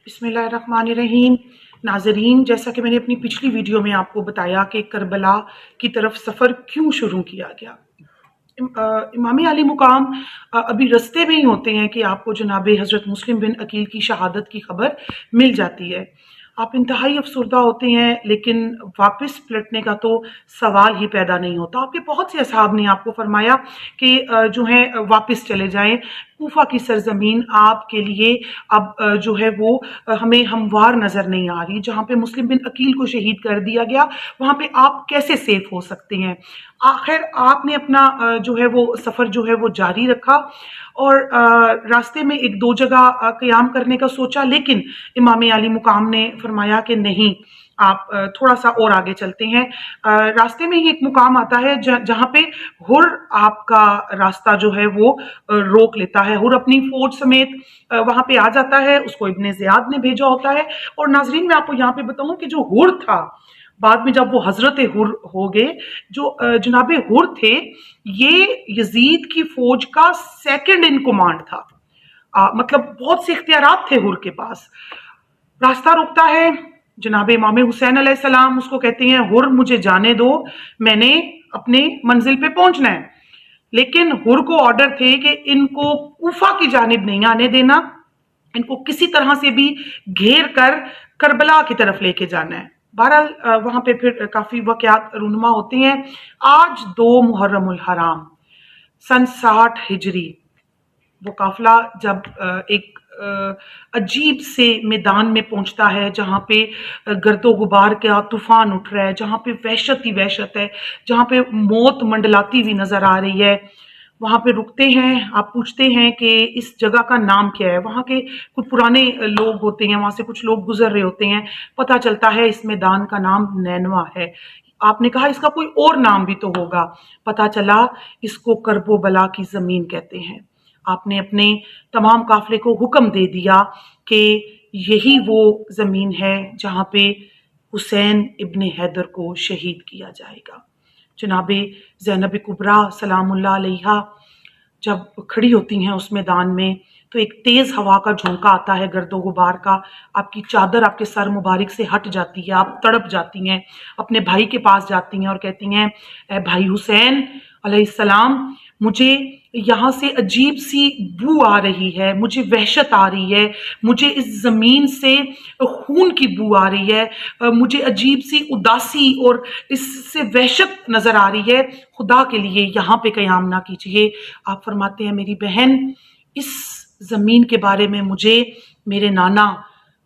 बिस्मिल्लाहिर्रहमानिर्रहीम। नाज़रीन, जैसा कि मैंने अपनी पिछली वीडियो में आपको बताया कि करबला की तरफ सफ़र क्यों शुरू किया गया। इमाम अली मुकाम अभी रस्ते में ही होते हैं कि आपको जनाब हज़रत मुस्लिम बिन अकील की शहादत की खबर मिल जाती है। आप इंतहाई अफसरदा होते हैं, लेकिन वापस पलटने का तो सवाल ही पैदा नहीं होता। आपके बहुत से असहाब ने आपको फरमाया कि जो है वापस चले जाएं। कूफा की सरजमीन आपके लिए अब जो है वो हमें हमवार नज़र नहीं आ रही। जहाँ पे मुस्लिम बिन अकील को शहीद कर दिया गया, वहाँ पे आप कैसे सेफ हो सकते हैं। आखिर आपने अपना जो है वो सफ़र जो है वो जारी रखा और रास्ते में एक दो जगह क़याम करने का सोचा, लेकिन इमाम अली मुकाम ने फरमाया कि नहीं, आप थोड़ा सा और आगे चलते हैं। रास्ते में ही एक मुकाम आता है जहाँ पे हुर आपका रास्ता जो है वो रोक लेता है। हुर अपनी फौज समेत वहां पे आ जाता है, उसको इब्ने ज़ियाद ने भेजा होता है। और नाजरीन, मैं आपको यहाँ पे बताऊं कि जो हुर था, बाद में जब वो हजरत हुर हो गए, जो जनाबे हुर थे, ये यजीद की फौज का सेकंड इन कमांड था। मतलब बहुत से इख्तियारात थे हुर के पास। रास्ता रोकता है, जनाब इमाम हुसैन अलैहिस्सलाम उसको कहते हैं, हुर मुझे जाने दो, मैंने अपने मंजिल पे पहुंचना है। लेकिन हुर को ऑर्डर थे कि इनको कूफा की जानिब नहीं आने देना, इनको किसी तरह से भी घेर कर करबला की तरफ लेके जाना है। बहरहाल वहां पे फिर काफी वाकयात रूनुमा होते हैं। आज 2 मुहर्रमुल हराम सन 60 हिजरी वो काफिला जब एक अजीब से मैदान में पहुंचता है, जहां पे गर्दो गुबार का तूफान उठ रहा है, जहां पे वहशत ही वहशत है, जहां पे मौत मंडलाती हुई नजर आ रही है। वहां पे रुकते हैं, आप पूछते हैं कि इस जगह का नाम क्या है। वहां के कुछ पुराने लोग होते हैं, वहां से कुछ लोग गुजर रहे होते हैं, पता चलता है इस मैदान का नाम नैनवा है। आपने कहा इसका कोई और नाम भी तो होगा, पता चला इसको करबो बला की जमीन कहते हैं। आपने अपने तमाम काफिले को हुक्म दे दिया कि यही वो जमीन है जहां पे हुसैन इब्ने हैदर को शहीद किया जाएगा। जनाबे ज़ैनब कुबरा सलामुल्लाह अलैहा जब खड़ी होती हैं उस मैदान में, तो एक तेज हवा का झोंका आता है, गर्दो गुबार का। आपकी चादर आपके सर मुबारक से हट जाती है, आप तड़प जाती हैं, अपने भाई के पास जाती हैं और कहती हैं, ए भाई हुसैन अलैहिस्सलाम, मुझे यहाँ से अजीब सी बू आ रही है, मुझे वहशत आ रही है, मुझे इस जमीन से खून की बू आ रही है, मुझे अजीब सी उदासी और इससे वहशत नजर आ रही है। खुदा के लिए यहाँ पे क़याम ना कीजिए। आप फरमाते हैं, मेरी बहन, इस जमीन के बारे में मुझे मेरे नाना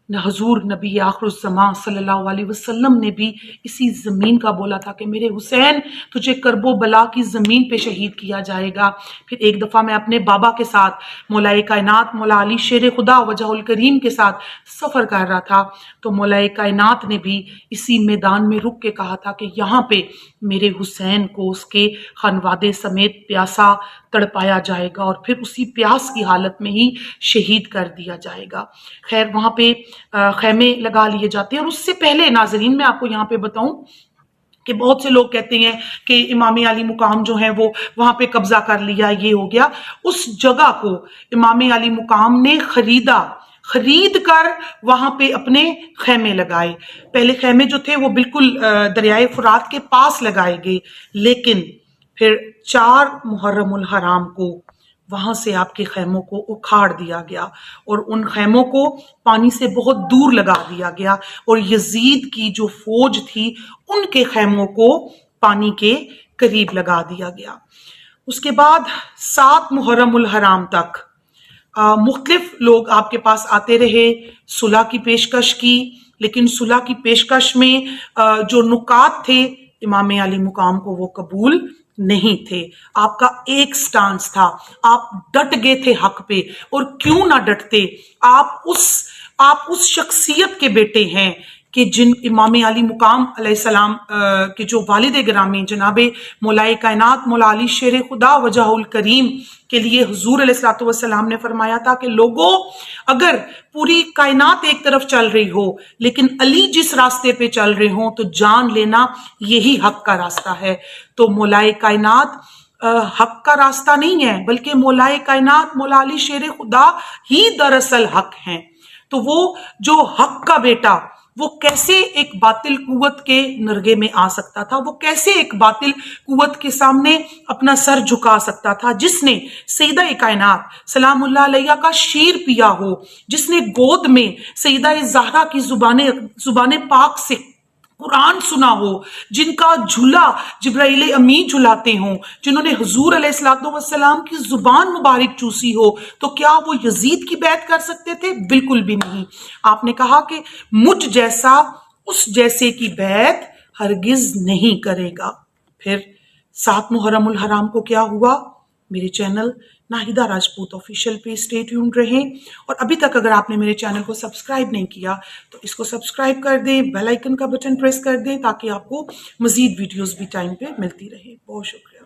हजूर नबी आखिरुज़्ज़मां सल्लल्लाहु अलैहि वसल्लम ने भी इसी ज़मीन का बोला था कि मेरे हुसैन, तुझे करबो बला की ज़मीन पे शहीद किया जाएगा। फिर एक दफ़ा मैं अपने बाबा के साथ, मौलाए कायनात मौला अली शेर खुदा वजहुल करीम के साथ सफ़र कर रहा था, तो मौलाए कायनात ने भी इसी मैदान में रुक के कहा था कि यहाँ पे मेरे हुसैन को उसके खानवादे समेत प्यासा तड़पाया जाएगा और फिर उसी प्यास की हालत में ही शहीद कर दिया जाएगा। खैर, वहाँ पे खैमे लगा लिए जाते हैं। और उससे पहले नाजरीन, मैं आपको यहाँ पे बताऊं कि बहुत से लोग कहते हैं कि इमाम अली मुकाम जो है वो वहां पे कब्जा कर लिया, ये हो गया। उस जगह को इमाम अली मुकाम ने खरीद कर वहां पे अपने खैमे लगाए। पहले खैमे जो थे वो बिल्कुल दरियाए फुरात के पास लगाए गए, लेकिन फिर 4 मुहर्रमुल हराम को वहां से आपके खैमों को उखाड़ दिया गया और उन खैमों को पानी से बहुत दूर लगा दिया गया और यजीद की जो फौज थी उनके खैमों को पानी के करीब लगा दिया गया। उसके बाद 7 मुहर्रमुल हराम तक मुख्तलिफ लोग आपके पास आते रहे, सुलह की पेशकश की, लेकिन सुलह की पेशकश में जो नुकात थे इमाम अली मुकाम को वो कबूल नहीं थे। आपका एक स्टांस था, आप डट गए थे हक पे। और क्यों ना डटते, आप उस शख्सियत के बेटे हैं कि जिन इमाम अली मुकाम अलैहिस्सलाम के जो वालिद गिरामी जनाबे मौलाए कायनात मौला अली शेर खुदा वजहुल करीम के लिए हुजूर अलैहिस्सलातु वस्सलाम ने फरमाया था कि लोगों, अगर पूरी कायनात एक तरफ चल रही हो लेकिन अली जिस रास्ते पे चल रहे हो तो जान लेना यही हक का रास्ता है। तो मौलाए कायनात हक का रास्ता नहीं है, बल्कि मौलाए कायनात मौला अली शेर खुदा ही दरअसल हक हैं। تو وہ جو حق کا بیٹا وہ کیسے ایک باطل قوت کے نرغے میں آ سکتا تھا، وہ کیسے ایک باطل قوت کے سامنے اپنا سر جھکا سکتا تھا، جس نے سیدہ کائنات سلام اللہ علیہ کا شیر پیا ہو، جس نے گود میں سیدہ زہرا کی زبان پاک سے قرآن سنا ہو، جن کا جھولا جبرائیل امین جھلاتے ہوں، جنہوں نے حضور علیہ الصلوۃ والسلام کی زبان مبارک چوسی ہو، تو کیا وہ یزید کی بیعت کر سکتے تھے؟ بالکل بھی نہیں۔ آپ نے کہا کہ مجھ جیسا اس جیسے کی بیعت ہرگز نہیں کرے گا۔ پھر 7 محرم الحرام کو کیا ہوا؟ میرے چینل ناہیدہ راجپوت آفیشیل پہ اسٹے ٹیونڈ رہیں، اور ابھی تک اگر آپ نے میرے چینل کو سبسکرائب نہیں کیا تو اس کو سبسکرائب کر دیں، بیل آئیکن کا بٹن پریس کر دیں تاکہ آپ کو مزید ویڈیوز بھی ٹائم پہ ملتی رہے۔ بہت شکریہ۔